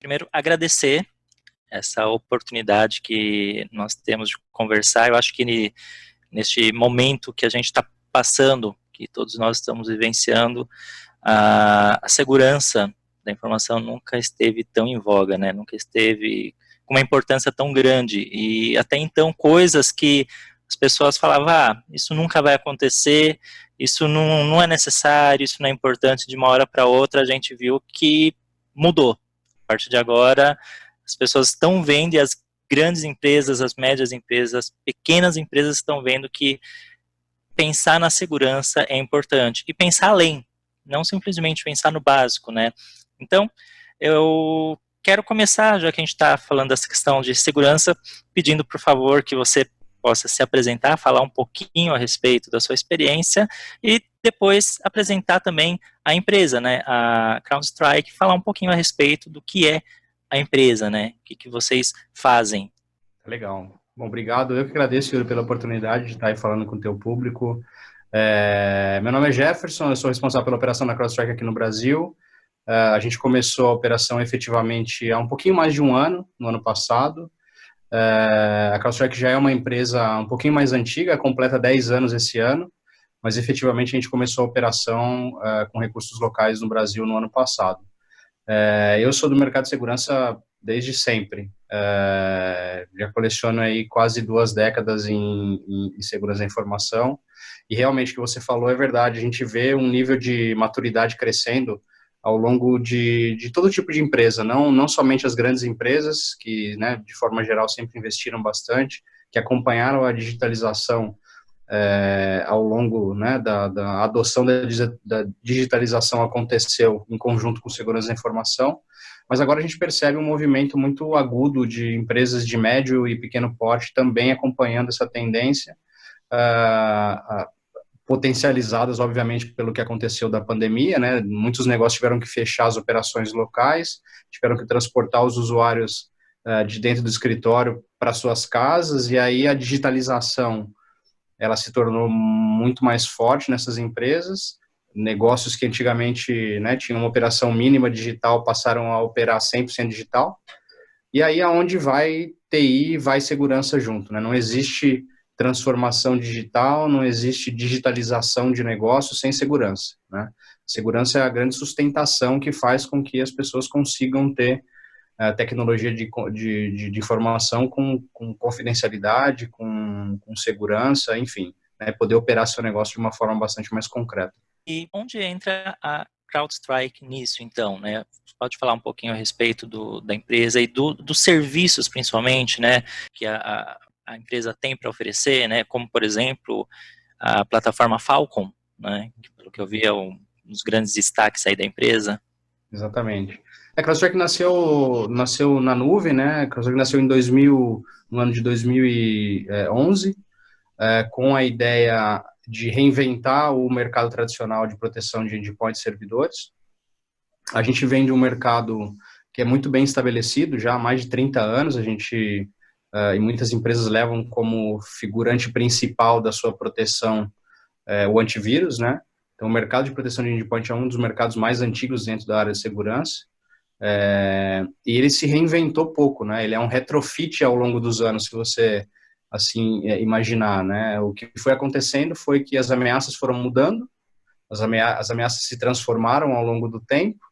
Primeiro, agradecer essa oportunidade que nós temos de conversar. Eu acho que neste momento que a gente está passando, que todos nós estamos vivenciando, a segurança da informação nunca esteve tão em voga, né? Nunca esteve com uma importância tão grande. E até então, coisas que as pessoas falavam, isso nunca vai acontecer, isso não é necessário, isso não é importante, de uma hora para outra a gente viu que mudou. A partir de agora, as pessoas estão vendo, e as grandes empresas, as médias empresas, as pequenas empresas estão vendo que pensar na segurança é importante, e pensar além, não simplesmente pensar no básico, né? Então, eu quero começar, já que a gente está falando dessa questão de segurança, pedindo, por favor, que você possa se apresentar, falar um pouquinho a respeito da sua experiência e depois apresentar também a empresa, né, a CrowdStrike, falar um pouquinho a respeito do que é a empresa, né, o que vocês fazem. Legal. Bom, obrigado. Eu que agradeço, Yuri, pela oportunidade de estar aí falando com o teu público. Meu nome é Jefferson, eu sou responsável pela operação da CrowdStrike aqui no Brasil. A gente começou a operação efetivamente há um pouquinho mais de um ano, no ano passado. A CrowdStrike já é uma empresa um pouquinho mais antiga, completa 10 anos esse ano, mas efetivamente a gente começou a operação com recursos locais no Brasil no ano passado. Eu sou do mercado de segurança desde sempre. Já coleciono aí quase 2 décadas em segurança da informação, e realmente o que você falou é verdade, a gente vê um nível de maturidade crescendo ao longo de todo tipo de empresa, não somente as grandes empresas, que, né, de forma geral, sempre investiram bastante, que acompanharam a digitalização ao longo, né, da adoção da digitalização aconteceu em conjunto com segurança da informação, mas agora a gente percebe um movimento muito agudo de empresas de médio e pequeno porte também acompanhando essa tendência, potencializadas, obviamente, pelo que aconteceu da pandemia, né? Muitos negócios tiveram que fechar as operações locais, tiveram que transportar os usuários de dentro do escritório para suas casas, e aí a digitalização ela se tornou muito mais forte nessas empresas. Negócios que antigamente, né, tinham uma operação mínima digital passaram a operar 100% digital. E aí aonde vai TI, vai segurança junto, né? Não existe transformação digital, não existe digitalização de negócio sem segurança, né? Segurança é a grande sustentação que faz com que as pessoas consigam ter tecnologia de informação com confidencialidade, com segurança, enfim, né, poder operar seu negócio de uma forma bastante mais concreta. E onde entra a CrowdStrike nisso, então, né? Você pode falar um pouquinho a respeito da empresa e dos serviços, principalmente, né, que a empresa tem para oferecer, né, como, por exemplo, a plataforma Falcon, né, que, pelo que eu vi, é um dos grandes destaques aí da empresa. Exatamente. A CrowdStrike nasceu na nuvem, né? A CrowdStrike nasceu no ano de 2011, com a ideia de reinventar o mercado tradicional de proteção de endpoints e servidores. A gente vem de um mercado que é muito bem estabelecido, já há mais de 30 anos, e muitas empresas levam como figurante principal da sua proteção o antivírus, né? Então, o mercado de proteção de endpoint é um dos mercados mais antigos dentro da área de segurança, e ele se reinventou pouco, né? Ele é um retrofit ao longo dos anos, se você assim imaginar, né? O que foi acontecendo foi que as ameaças foram mudando, as ameaças se transformaram ao longo do tempo,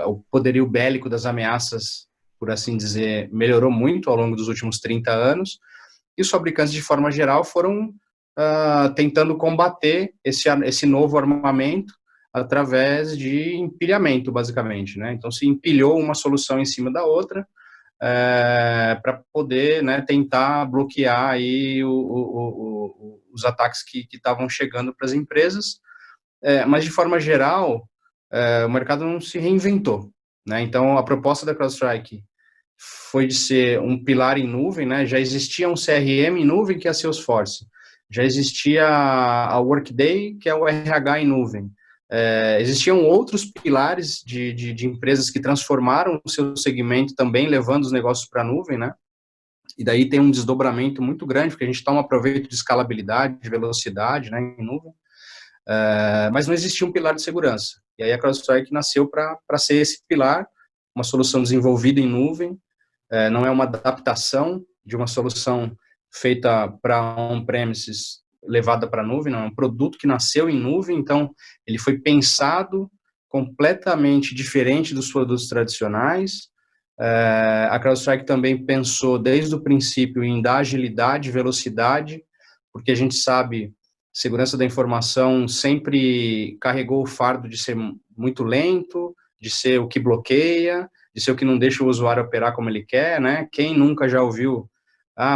o poderio bélico das ameaças, por assim dizer, melhorou muito ao longo dos últimos 30 anos, e os fabricantes, de forma geral, foram tentando combater esse novo armamento através de empilhamento, basicamente, né? Então, se empilhou uma solução em cima da outra para poder, né, tentar bloquear aí os ataques que estavam chegando para as empresas, mas, de forma geral, o mercado não se reinventou, né? Então, a proposta da CrowdStrike foi de ser um pilar em nuvem, né? Já existia um CRM em nuvem, que é a Salesforce. Já existia a Workday, que é o RH em nuvem. Existiam outros pilares de empresas que transformaram o seu segmento também, levando os negócios para a nuvem, né? E daí tem um desdobramento muito grande, porque a gente toma proveito de escalabilidade, de velocidade, né, em nuvem. Mas não existia um pilar de segurança. E aí a CrowdStrike nasceu para ser esse pilar, uma solução desenvolvida em nuvem, não é uma adaptação de uma solução feita para on-premises levada para a nuvem, não, é um produto que nasceu em nuvem, então ele foi pensado completamente diferente dos produtos tradicionais. A CrowdStrike também pensou desde o princípio em dar agilidade, velocidade, porque a gente sabe, segurança da informação sempre carregou o fardo de ser muito lento, de ser o que bloqueia, de ser o que não deixa o usuário operar como ele quer, né? Quem nunca já ouviu,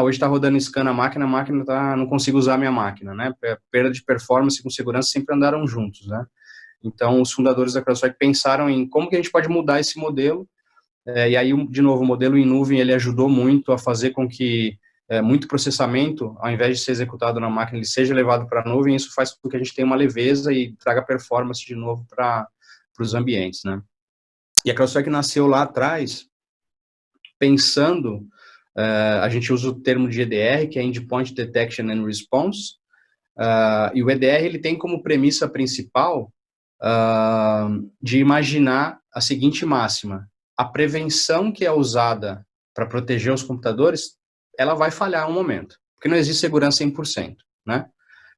hoje está rodando scan na máquina, a máquina não consigo usar a minha máquina, né? Perda de performance com segurança sempre andaram juntos, né? Então, os fundadores da CrowdStrike pensaram em como que a gente pode mudar esse modelo, e aí, de novo, o modelo em nuvem, ele ajudou muito a fazer com que muito processamento, ao invés de ser executado na máquina, ele seja levado para a nuvem, isso faz com que a gente tenha uma leveza e traga performance de novo para os ambientes, né? E a CrowdStrike nasceu lá atrás, pensando, a gente usa o termo de EDR, que é Endpoint Detection and Response, e o EDR, ele tem como premissa principal de imaginar a seguinte máxima: a prevenção que é usada para proteger os computadores, ela vai falhar um momento, porque não existe segurança 100%, né?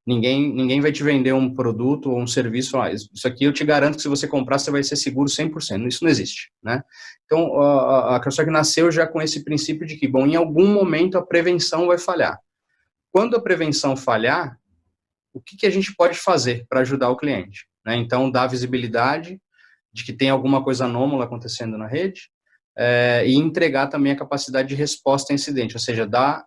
Ninguém vai te vender um produto ou um serviço, isso aqui eu te garanto que se você comprar, você vai ser seguro 100%, isso não existe, né? Então, a CrowdStrike nasceu já com esse princípio de que, bom, em algum momento a prevenção vai falhar. Quando a prevenção falhar, o que a gente pode fazer para ajudar o cliente, né? Então, dar visibilidade de que tem alguma coisa anômala acontecendo na rede, e entregar também a capacidade de resposta a incidente, ou seja, dar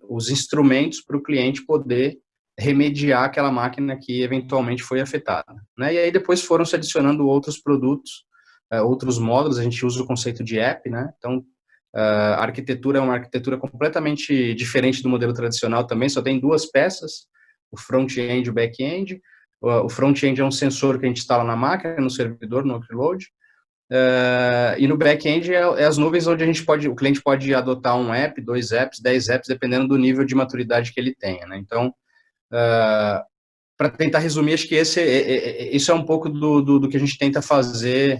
os instrumentos para o cliente poder remediar aquela máquina que eventualmente foi afetada, né? E aí depois foram se adicionando outros produtos, outros módulos, a gente usa o conceito de app, né? Então, a arquitetura é uma arquitetura completamente diferente do modelo tradicional também, só tem duas peças, o front-end e o back-end. O front-end é um sensor que a gente instala na máquina, no servidor, no upload, e no back-end é as nuvens onde o cliente pode adotar um app, 2 apps, 10 apps, dependendo do nível de maturidade que ele tenha, né? Então, para tentar resumir, acho que isso é um pouco do que a gente tenta fazer,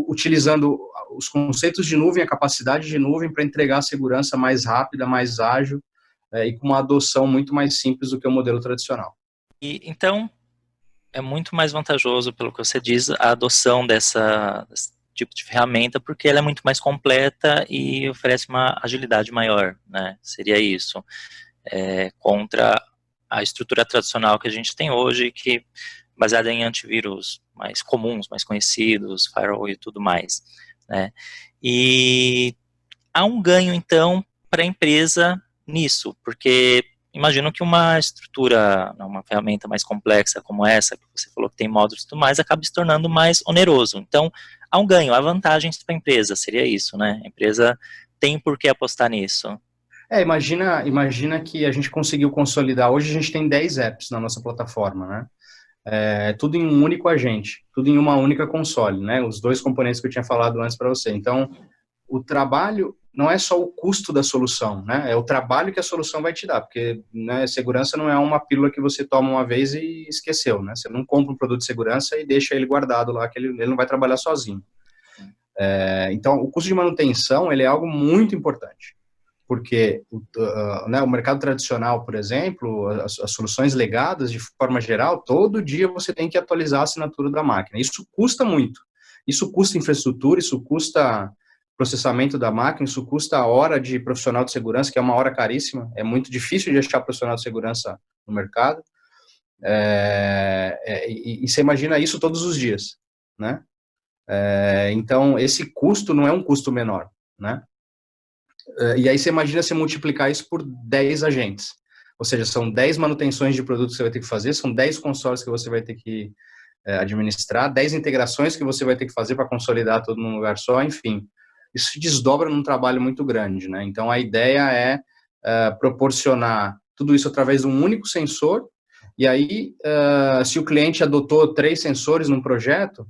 utilizando os conceitos de nuvem, a capacidade de nuvem para entregar a segurança mais rápida, mais ágil, e com uma adoção muito mais simples do que o modelo tradicional. E então, é muito mais vantajoso, pelo que você diz, a adoção desse tipo de ferramenta, porque ela é muito mais completa e oferece uma agilidade maior, né? Seria isso. Contra a estrutura tradicional que a gente tem hoje, que baseada em antivírus mais comuns, mais conhecidos, firewall e tudo mais, né? E há um ganho, então, para a empresa nisso, porque imagino que uma estrutura, uma ferramenta mais complexa como essa, que você falou que tem módulos e tudo mais, acaba se tornando mais oneroso. Então, há um ganho, há vantagens para a empresa, seria isso, né? A empresa tem por que apostar nisso. Imagina que a gente conseguiu consolidar, hoje a gente tem 10 apps na nossa plataforma, né? Tudo em um único agente, tudo em uma única console, né? Os dois componentes que eu tinha falado antes para você. Então, o trabalho não é só o custo da solução, né? É o trabalho que a solução vai te dar, porque, né, segurança não é uma pílula que você toma uma vez e esqueceu, né? Você não compra um produto de segurança e deixa ele guardado lá, que ele não vai trabalhar sozinho. Então, o custo de manutenção, ele é algo muito importante, porque o mercado tradicional, por exemplo, as soluções legadas, de forma geral, todo dia você tem que atualizar a assinatura da máquina. Isso custa muito. Isso custa infraestrutura, isso custa processamento da máquina, isso custa a hora de profissional de segurança, que é uma hora caríssima. É muito difícil de achar profissional de segurança no mercado. E você imagina isso todos os dias, né? Então, esse custo não é um custo menor, né? E aí você imagina você multiplicar isso por 10 agentes. Ou seja, são 10 manutenções de produtos que você vai ter que fazer, são 10 consoles que você vai ter que administrar, 10 integrações que você vai ter que fazer para consolidar tudo num lugar só, enfim. Isso se desdobra num trabalho muito grande, né? Então, a ideia é proporcionar tudo isso através de um único sensor, e aí, se o cliente adotou 3 sensores num projeto,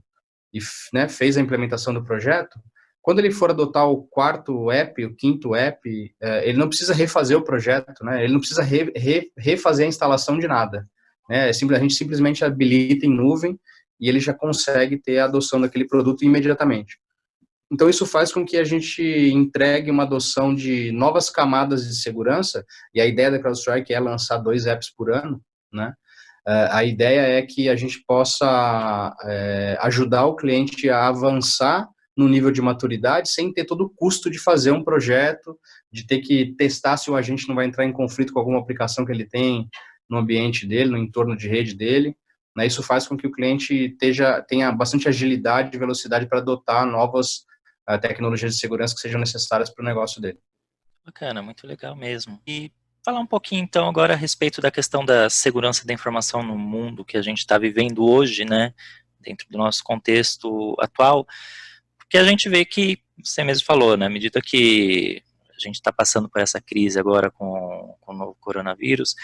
e, né, fez a implementação do projeto, quando ele for adotar o quarto app, o quinto app, ele não precisa refazer o projeto, né? Ele não precisa refazer a instalação de nada, né? A gente simplesmente habilita em nuvem e ele já consegue ter a adoção daquele produto imediatamente. Então, isso faz com que a gente entregue uma adoção de novas camadas de segurança, e a ideia da CrowdStrike é lançar 2 apps por ano, né? A ideia é que a gente possa ajudar o cliente a avançar no nível de maturidade sem ter todo o custo de fazer um projeto, de ter que testar se o agente não vai entrar em conflito com alguma aplicação que ele tem no ambiente dele, no entorno de rede dele. Né? Isso faz com que o cliente tenha bastante agilidade e velocidade para adotar novas tecnologias de segurança que sejam necessárias para o negócio dele. Bacana, muito legal mesmo. E falar um pouquinho então agora a respeito da questão da segurança da informação no mundo que a gente está vivendo hoje, né, dentro do nosso contexto atual, porque a gente vê que, você mesmo falou, né, à medida que a gente está passando por essa crise agora com o novo coronavírus,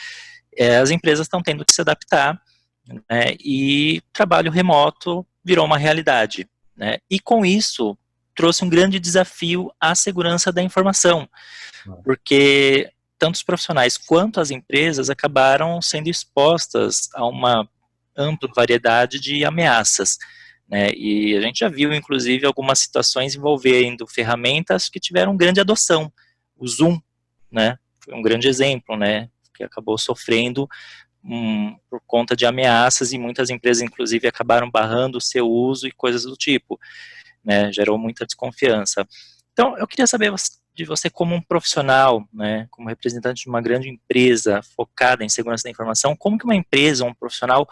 as empresas estão tendo que se adaptar, né, e trabalho remoto virou uma realidade, né, e com isso trouxe um grande desafio à segurança da informação, porque tanto os profissionais quanto as empresas acabaram sendo expostas a uma ampla variedade de ameaças, né, e a gente já viu, inclusive, algumas situações envolvendo ferramentas que tiveram grande adoção. O Zoom, né, foi um grande exemplo, né, que acabou sofrendo por conta de ameaças e muitas empresas, inclusive, acabaram barrando o seu uso e coisas do tipo, né, gerou muita desconfiança. Então, eu queria saber de você como um profissional, né, como representante de uma grande empresa focada em segurança da informação, como que uma empresa, um profissional,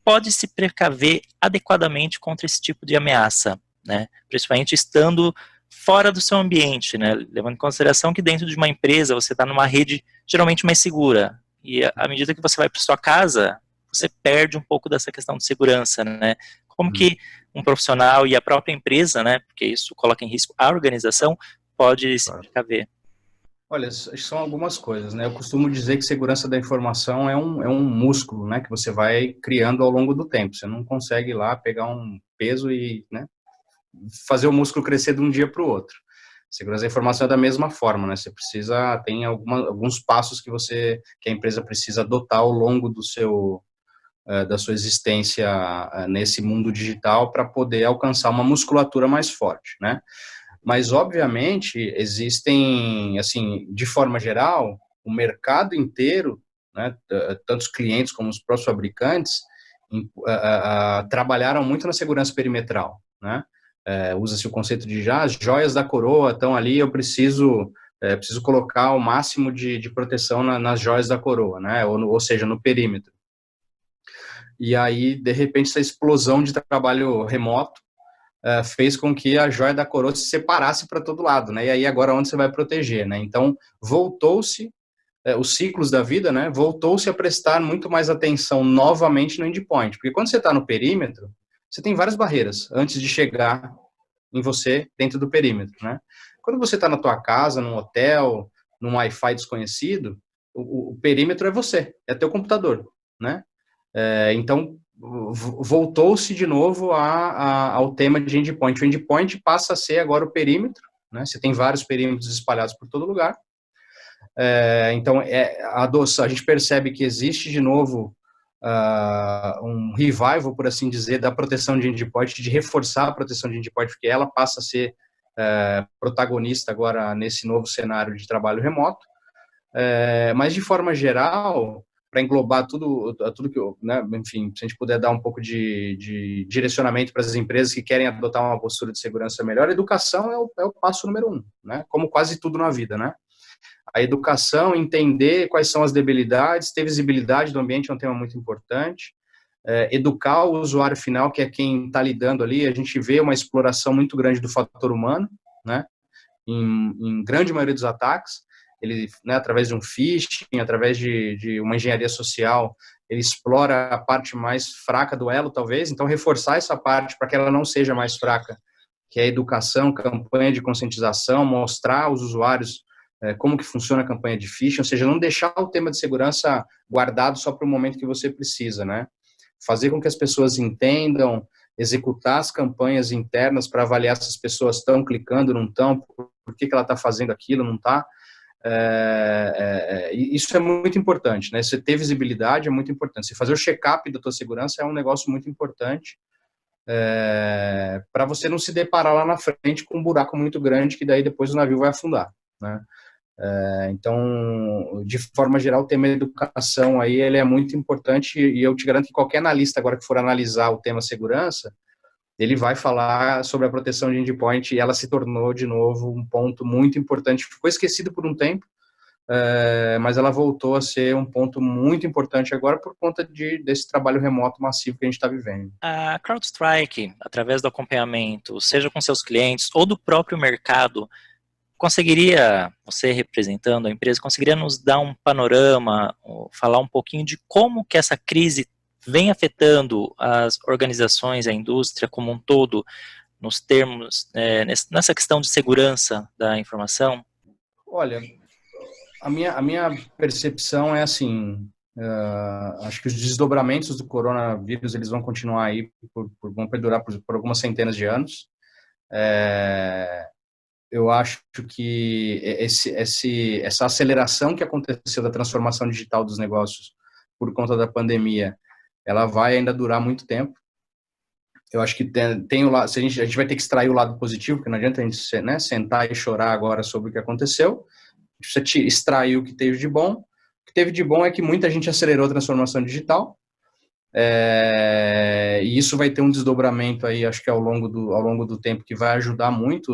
pode se precaver adequadamente contra esse tipo de ameaça, né, principalmente estando fora do seu ambiente, né, levando em consideração que dentro de uma empresa você está numa rede geralmente mais segura, e à medida que você vai para sua casa, você perde um pouco dessa questão de segurança, né, como que um profissional e a própria empresa, né, porque isso coloca em risco a organização, pode se precaver? Olha, são algumas coisas, né? Eu costumo dizer que segurança da informação é um músculo, né? Que você vai criando ao longo do tempo. Você não consegue ir lá pegar um peso e, né, fazer o músculo crescer de um dia para o outro. Segurança da informação é da mesma forma, né? Você tem alguns passos que a empresa precisa adotar ao longo da sua existência nesse mundo digital para poder alcançar uma musculatura mais forte, né? Mas, obviamente, existem, assim, de forma geral, o mercado inteiro, né, tanto os clientes como os próprios fabricantes, trabalharam muito na segurança perimetral, né? Usa-se o conceito de as joias da coroa estão ali, eu preciso colocar o máximo de proteção nas joias da coroa, né? Ou seja, no perímetro. E aí, de repente, essa explosão de trabalho remoto fez com que a joia da coroa se separasse para todo lado, né? E aí agora onde você vai proteger, né? Então voltou-se os ciclos da vida, né? Voltou-se a prestar muito mais atenção novamente no endpoint, porque quando você está no perímetro, você tem várias barreiras antes de chegar em você dentro do perímetro, né? Quando você está na tua casa, num hotel, num Wi-Fi desconhecido, o perímetro é você, é teu computador, né? Então voltou-se de novo ao tema de endpoint. O endpoint passa a ser agora o perímetro, né? Você tem vários perímetros espalhados por todo lugar. Então, a gente percebe que existe de novo um revival, por assim dizer, da proteção de endpoint, de reforçar a proteção de endpoint, porque ela passa a ser protagonista agora nesse novo cenário de trabalho remoto. Mas, de forma geral, para englobar tudo que, né, enfim, se a gente puder dar um pouco de direcionamento para as empresas que querem adotar uma postura de segurança melhor, a educação é o passo número 1, né, como quase tudo na vida, né. A educação, entender quais são as debilidades, ter visibilidade do ambiente é um tema muito importante, educar o usuário final, que é quem está lidando ali, a gente vê uma exploração muito grande do fator humano, né, em grande maioria dos ataques. Ele, né, através de um phishing, através de uma engenharia social, ele explora a parte mais fraca do elo, talvez, então reforçar essa parte para que ela não seja mais fraca, que é a educação, campanha de conscientização, mostrar aos usuários como que funciona a campanha de phishing, ou seja, não deixar o tema de segurança guardado só para o momento que você precisa, né? Fazer com que as pessoas entendam, executar as campanhas internas para avaliar se as pessoas estão clicando, não estão, por que ela está fazendo aquilo, não está. Isso é muito importante, né? Você ter visibilidade é muito importante. Você fazer o check-up da tua segurança é um negócio muito importante, para você não se deparar lá na frente com um buraco muito grande que daí depois o navio vai afundar, né? Então, de forma geral, o tema educação aí, ele é muito importante e eu te garanto que qualquer analista agora que for analisar o tema segurança, ele vai falar sobre a proteção de endpoint e ela se tornou, de novo, um ponto muito importante. Ficou esquecido por um tempo, mas ela voltou a ser um ponto muito importante agora por conta desse trabalho remoto massivo que a gente está vivendo. A CrowdStrike, através do acompanhamento, seja com seus clientes ou do próprio mercado, conseguiria, você representando a empresa, conseguiria nos dar um panorama, falar um pouquinho de como que essa crise vem afetando as organizações, a indústria como um todo, nos termos, nessa questão de segurança da informação? Olha, a minha percepção é assim, acho que os desdobramentos do coronavírus, eles vão continuar aí, vão perdurar por algumas centenas de anos. Eu acho que essa aceleração que aconteceu da transformação digital dos negócios por conta da pandemia, ela vai ainda durar muito tempo. Eu acho que tem o lado, a gente vai ter que extrair o lado positivo, porque não adianta a gente, né, sentar e chorar agora sobre o que aconteceu. A gente precisa extrair o que teve de bom. O que teve de bom é que muita gente acelerou a transformação digital, e isso vai ter um desdobramento aí, acho que ao longo do tempo, que vai ajudar muito.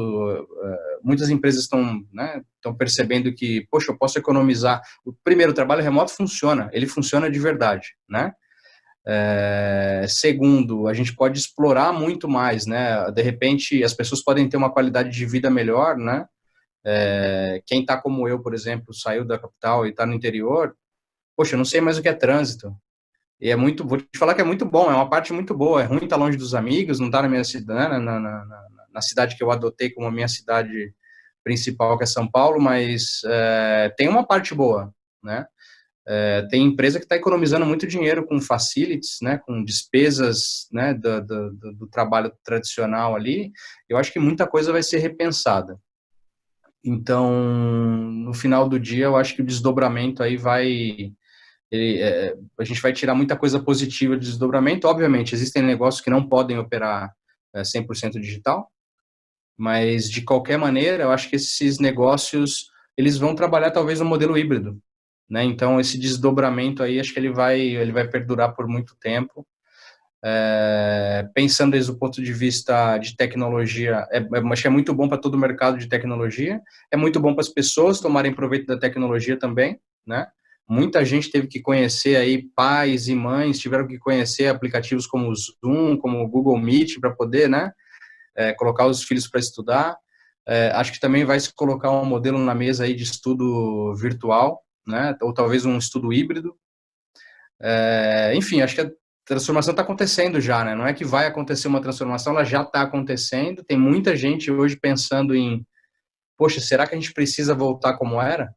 Muitas empresas estão, né, percebendo que, poxa, eu posso economizar. O primeiro, o trabalho remoto funciona, ele funciona de verdade, né? Segundo, a gente pode explorar muito mais, né? De repente, as pessoas podem ter uma qualidade de vida melhor, né? Quem está como eu, por exemplo, saiu da capital e está no interior, poxa, eu não sei mais o que é trânsito. E vou te falar que é muito bom, é uma parte muito boa. É ruim estar longe dos amigos, não estar na minha cidade, na cidade que eu adotei como a minha cidade principal, que é São Paulo, mas tem uma parte boa, né? Tem empresa que está economizando muito dinheiro com facilities, né, com despesas, né, do trabalho tradicional ali. Eu acho que muita coisa vai ser repensada. Então, no final do dia, eu acho que o desdobramento aí a gente vai tirar muita coisa positiva do desdobramento. Obviamente, existem negócios que não podem operar 100% digital, mas, de qualquer maneira, eu acho que esses negócios, eles vão trabalhar talvez no modelo híbrido, né? Então, esse desdobramento aí, acho que ele vai perdurar por muito tempo. Pensando desde o ponto de vista de tecnologia, acho que é muito bom para todo o mercado de tecnologia, é muito bom para as pessoas tomarem proveito da tecnologia também, né? Muita gente teve que conhecer aí, pais e mães tiveram que conhecer aplicativos como o Zoom, como o Google Meet, para poder, né, colocar os filhos para estudar. Acho que também vai se colocar um modelo na mesa aí de estudo virtual, né, ou talvez um estudo híbrido. Enfim, acho que a transformação está acontecendo já, né? Não é que vai acontecer uma transformação, ela já está acontecendo. Tem muita gente hoje pensando em, poxa, será que a gente precisa voltar como era?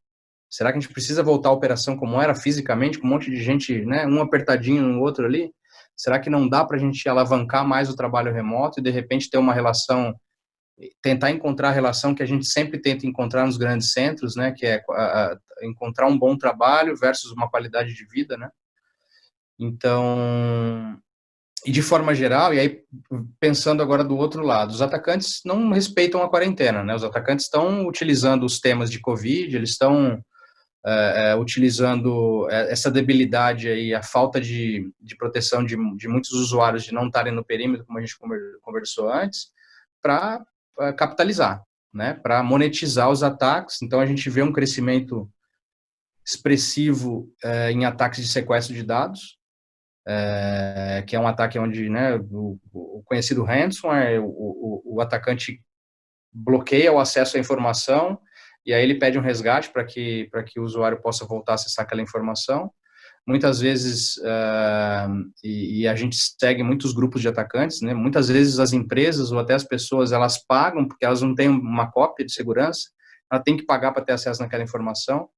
Será que a gente precisa voltar à operação como era fisicamente, com um monte de gente, né, um apertadinho no outro ali? Será que não dá para a gente alavancar mais o trabalho remoto e, de repente, ter uma relação, tentar encontrar a relação que a gente sempre tenta encontrar nos grandes centros, né, que é encontrar um bom trabalho versus uma qualidade de vida, né? Então, e de forma geral, e aí pensando agora do outro lado, os atacantes não respeitam a quarentena, né? Os atacantes estão utilizando os temas de Covid, eles estão utilizando essa debilidade aí, a falta de proteção de muitos usuários de não estarem no perímetro, como a gente conversou antes, para capitalizar, né? Para monetizar os ataques. Então a gente vê um crescimento expressivo em ataques de sequestro de dados, que é um ataque onde, né, o conhecido ransomware, o atacante bloqueia o acesso à informação e aí ele pede um resgate para que o usuário possa voltar a acessar aquela informação. Muitas vezes, e a gente segue muitos grupos de atacantes, né, muitas vezes as empresas ou até as pessoas, elas pagam porque elas não têm uma cópia de segurança, ela tem que pagar para ter acesso naquela informação.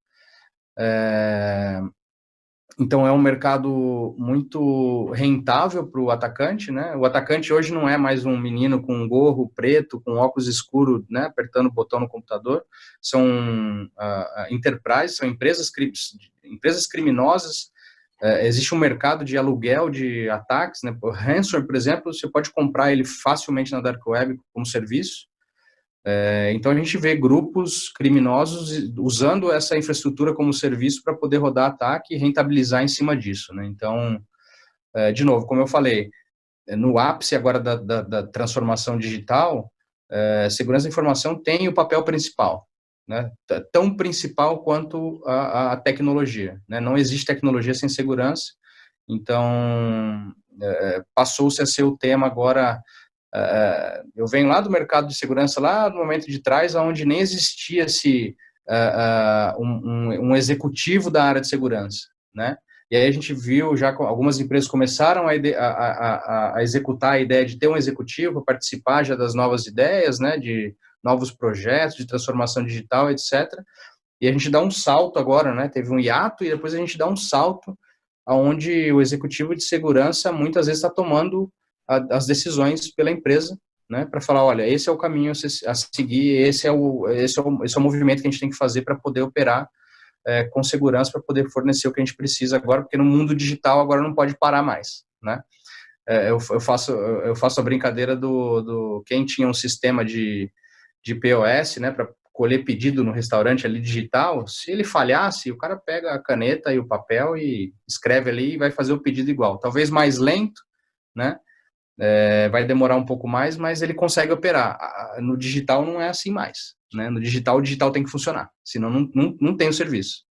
Então, é um mercado muito rentável para o atacante, né? O atacante hoje não é mais um menino com um gorro preto, com óculos escuros, né, apertando o botão no computador. São enterprises, são empresas criminosas existe um mercado de aluguel de ataques, né? O ransomware, por exemplo, você pode comprar ele facilmente na Dark Web como serviço. Então a gente vê grupos criminosos usando essa infraestrutura como serviço para poder rodar ataque e rentabilizar em cima disso, né? Então, de novo, como eu falei, no ápice agora da transformação digital, segurança da informação tem o papel principal, né? Tão principal quanto a tecnologia, né? Não existe tecnologia sem segurança, então passou-se a ser o tema agora. Eu venho lá do mercado de segurança, lá no momento de trás, onde nem existia um executivo da área de segurança, né? E aí a gente viu já algumas empresas começaram a executar a ideia de ter um executivo, participar já das novas ideias, né, de novos projetos de transformação digital, etc. E a gente dá um salto agora, né? Teve um hiato e depois a gente dá um salto aonde o executivo de segurança muitas vezes está tomando as decisões pela empresa, né, para falar, olha, esse é o caminho a seguir, esse é o movimento que a gente tem que fazer para poder operar com segurança, para poder fornecer o que a gente precisa agora, porque no mundo digital agora não pode parar mais, né? Eu faço a brincadeira do quem tinha um sistema de POS, né, para colher pedido no restaurante ali digital, se ele falhasse, o cara pega a caneta e o papel e escreve ali e vai fazer o pedido igual. Talvez mais lento, né? Vai demorar um pouco mais, mas ele consegue operar. No digital não é assim mais, né? No digital, o digital tem que funcionar, senão não tem o serviço.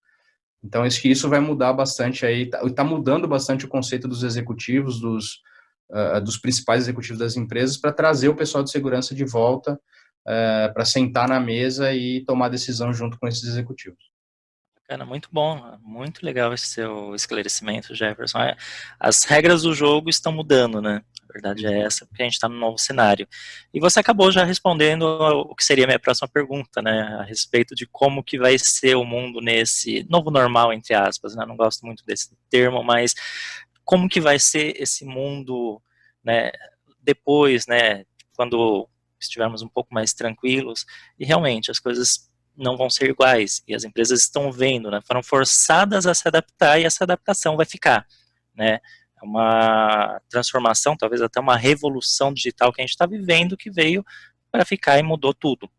Então, acho que isso vai mudar bastante aí, está mudando bastante o conceito dos executivos, dos principais executivos das empresas, para trazer o pessoal de segurança de volta, para sentar na mesa e tomar decisão junto com esses executivos. Bacana, muito bom, muito legal esse seu esclarecimento, Jefferson. As regras do jogo estão mudando, né? A verdade é essa, porque a gente está num novo cenário. E você acabou já respondendo o que seria a minha próxima pergunta, né? A respeito de como que vai ser o mundo nesse novo normal, entre aspas, né? Não gosto muito desse termo, mas como que vai ser esse mundo, né? Depois, né? Quando estivermos um pouco mais tranquilos, e realmente as coisas não vão ser iguais, e as empresas estão vendo, né, foram forçadas a se adaptar, e essa adaptação vai ficar, né, é uma transformação, talvez até uma revolução digital que a gente está vivendo, que veio para ficar e mudou tudo,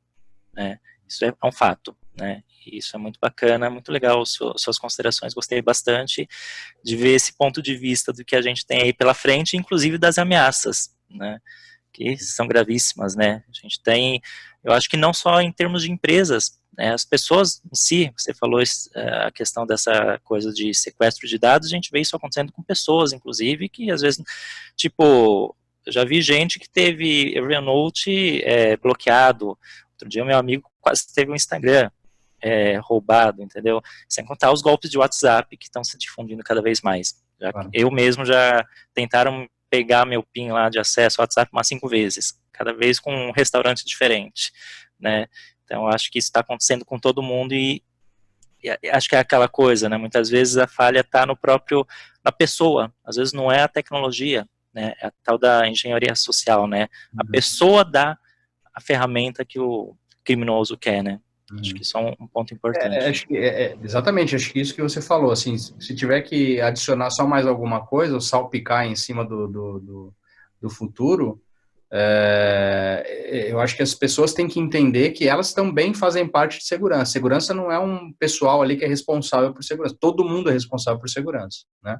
né, isso é um fato, né, e isso é muito bacana, muito legal suas considerações, gostei bastante de ver esse ponto de vista do que a gente tem aí pela frente, inclusive das ameaças, né, que são gravíssimas, né? A gente tem, eu acho que não só em termos de empresas, né, as pessoas em si, você falou a questão dessa coisa de sequestro de dados, a gente vê isso acontecendo com pessoas, inclusive, que às vezes, tipo, eu já vi gente que teve Evernote bloqueado, outro dia meu amigo quase teve um Instagram roubado, entendeu? Sem contar os golpes de WhatsApp que estão se difundindo cada vez mais. Eu mesmo já tentaram pegar meu PIN lá de acesso ao WhatsApp umas 5 vezes, cada vez com um restaurante diferente, né? Então, acho que isso está acontecendo com todo mundo e acho que é aquela coisa, né? Muitas vezes a falha está na pessoa, às vezes não é a tecnologia, né? É a tal da engenharia social, né? A pessoa dá a ferramenta que o criminoso quer, né? Acho que isso é um ponto importante. Exatamente, acho que isso que você falou, assim, se tiver que adicionar só mais alguma coisa, ou salpicar em cima do futuro, eu acho que as pessoas têm que entender que elas também fazem parte de segurança. Segurança não é um pessoal ali que é responsável por segurança, todo mundo é responsável por segurança, né?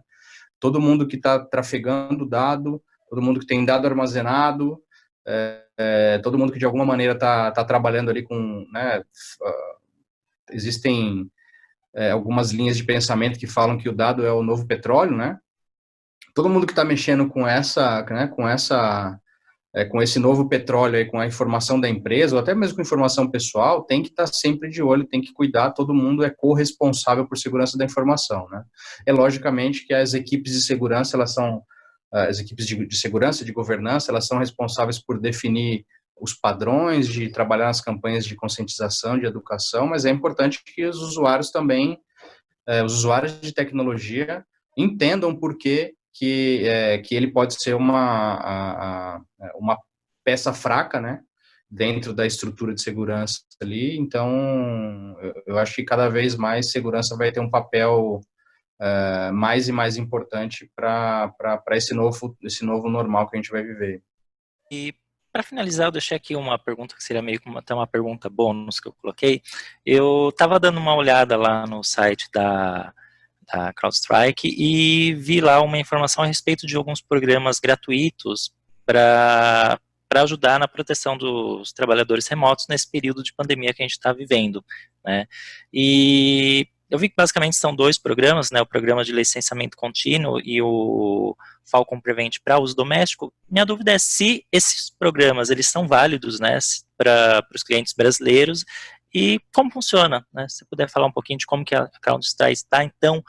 Todo mundo que está trafegando dado, todo mundo que tem dado armazenado, todo mundo que de alguma maneira está trabalhando ali com, né, existem algumas linhas de pensamento que falam que o dado é o novo petróleo, né? Todo mundo que está mexendo com né, com esse novo petróleo aí, com a informação da empresa, ou até mesmo com informação pessoal, tem que estar sempre de olho, tem que cuidar, todo mundo é corresponsável por segurança da informação, né? Logicamente que as equipes de segurança, as equipes de segurança, de governança, elas são responsáveis por definir os padrões, de trabalhar nas campanhas de conscientização, de educação, mas é importante que os usuários também, os usuários de tecnologia, entendam por que ele pode ser uma peça fraca, né, dentro da estrutura de segurança ali. Então, eu acho que cada vez mais segurança vai ter um papel mais e mais importante para esse novo normal que a gente vai viver. E para finalizar, eu deixei aqui uma pergunta que seria meio como até uma pergunta bônus que eu coloquei. Eu estava dando uma olhada lá no site da CrowdStrike e vi lá uma informação a respeito de alguns programas gratuitos para ajudar na proteção dos trabalhadores remotos nesse período de pandemia que a gente está vivendo, né? E eu vi que basicamente são dois programas, né, o programa de licenciamento contínuo e o Falcon Prevent para uso doméstico. Minha dúvida é se esses programas eles são válidos, né, para os clientes brasileiros e como funciona, né? Se você puder falar um pouquinho de como que a CrowdStrike está, então,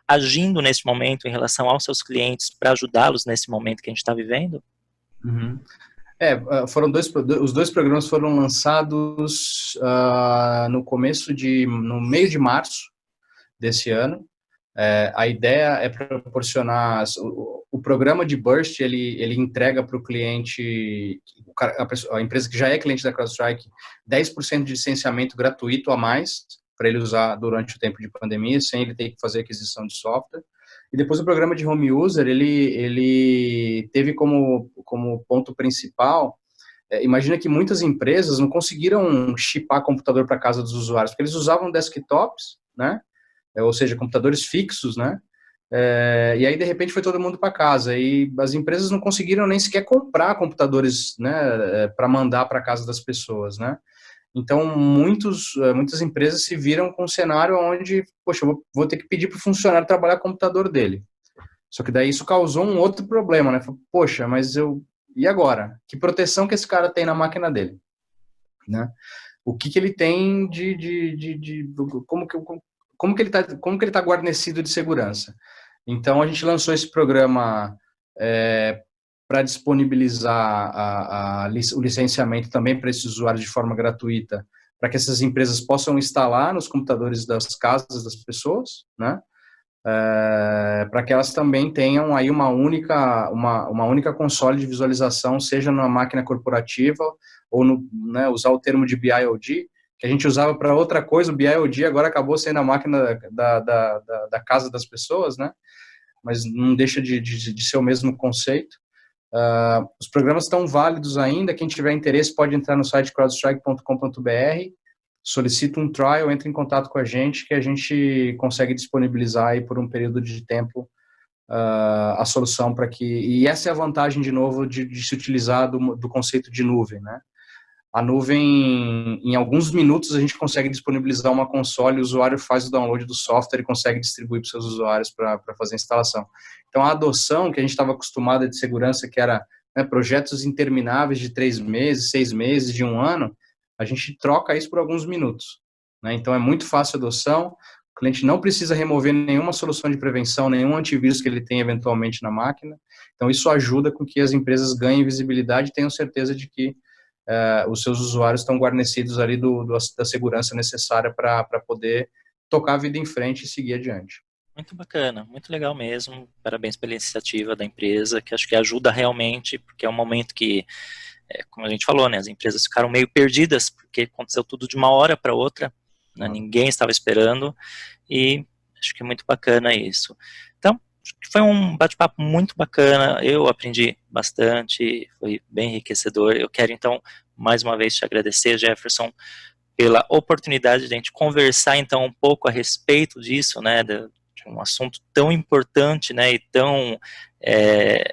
agindo nesse momento em relação aos seus clientes para ajudá-los nesse momento que a gente está vivendo? Uhum. Os dois programas foram lançados no meio de março desse ano. A ideia é proporcionar o programa de Burst, ele entrega para o cliente, a empresa que já é cliente da CrowdStrike, 10% de licenciamento gratuito a mais para ele usar durante o tempo de pandemia, sem ele ter que fazer aquisição de software. E depois o programa de Home User, ele teve como ponto principal, imagina que muitas empresas não conseguiram chipar computador para casa dos usuários, porque eles usavam desktops, né? Ou seja, computadores fixos, né? E aí, de repente, foi todo mundo para casa. E as empresas não conseguiram nem sequer comprar computadores, né, para mandar para casa das pessoas, né? Então, muitas empresas se viram com um cenário onde, poxa, eu vou ter que pedir para o funcionário trabalhar com o computador dele. Só que daí isso causou um outro problema, né? Poxa, mas e agora? Que proteção que esse cara tem na máquina dele, né? O que ele tem como que ele tá guarnecido de segurança? Então a gente lançou esse programa para disponibilizar o licenciamento também para esses usuários de forma gratuita, para que essas empresas possam instalar nos computadores das casas das pessoas, né? Para que elas também tenham aí uma única console de visualização, seja na máquina corporativa ou né, usar o termo de BIOD, que a gente usava para outra coisa, o BIOD agora acabou sendo a máquina da casa das pessoas, né? Mas não deixa de ser o mesmo conceito. Os programas estão válidos ainda, quem tiver interesse pode entrar no site crowdstrike.com.br, solicita um trial, entre em contato com a gente, que a gente consegue disponibilizar aí por um período de tempo a solução para que... E essa é a vantagem, de novo, de se utilizar do conceito de nuvem, né? A nuvem, em alguns minutos, a gente consegue disponibilizar uma console, o usuário faz o download do software e consegue distribuir para os seus usuários para fazer a instalação. Então, a adoção que a gente estava acostumada de segurança, que era, né, projetos intermináveis de 3 meses, 6 meses, de 1 ano, a gente troca isso por alguns minutos, né? Então, é muito fácil a adoção, o cliente não precisa remover nenhuma solução de prevenção, nenhum antivírus que ele tem eventualmente na máquina. Então, isso ajuda com que as empresas ganhem visibilidade e tenham certeza de que os seus usuários estão guarnecidos ali da segurança necessária para poder tocar a vida em frente e seguir adiante. Muito bacana, muito legal mesmo. Parabéns pela iniciativa da empresa, que acho que ajuda realmente, porque é um momento que, como a gente falou, né, as empresas ficaram meio perdidas, porque aconteceu tudo de uma hora para outra, né, ninguém estava esperando, e acho que é muito bacana isso. Então, foi um bate-papo muito bacana, eu aprendi bastante, foi bem enriquecedor. Eu quero, então, mais uma vez te agradecer, Jefferson, pela oportunidade de a gente conversar, então, um pouco a respeito disso, né, de um assunto tão importante, né, e tão,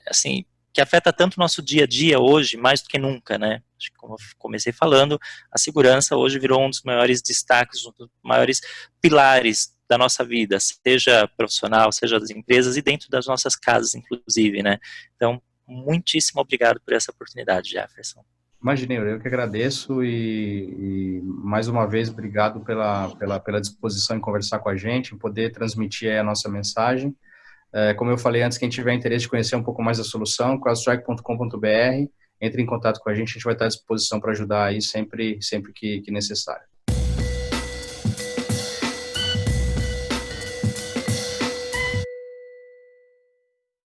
assim, que afeta tanto o nosso dia a dia hoje, mais do que nunca, né. Acho que, como eu comecei falando, a segurança hoje virou um dos maiores destaques, um dos maiores pilares da nossa vida, seja profissional, seja das empresas e dentro das nossas casas, inclusive, né. Então, muitíssimo obrigado por essa oportunidade, Jefferson. Imaginei, eu que agradeço e mais uma vez, obrigado pela disposição em conversar com a gente, em poder transmitir a nossa mensagem. Como eu falei antes, quem tiver interesse de conhecer um pouco mais da solução, crowdstrike.com.br, entre em contato com a gente vai estar à disposição para ajudar aí sempre que necessário.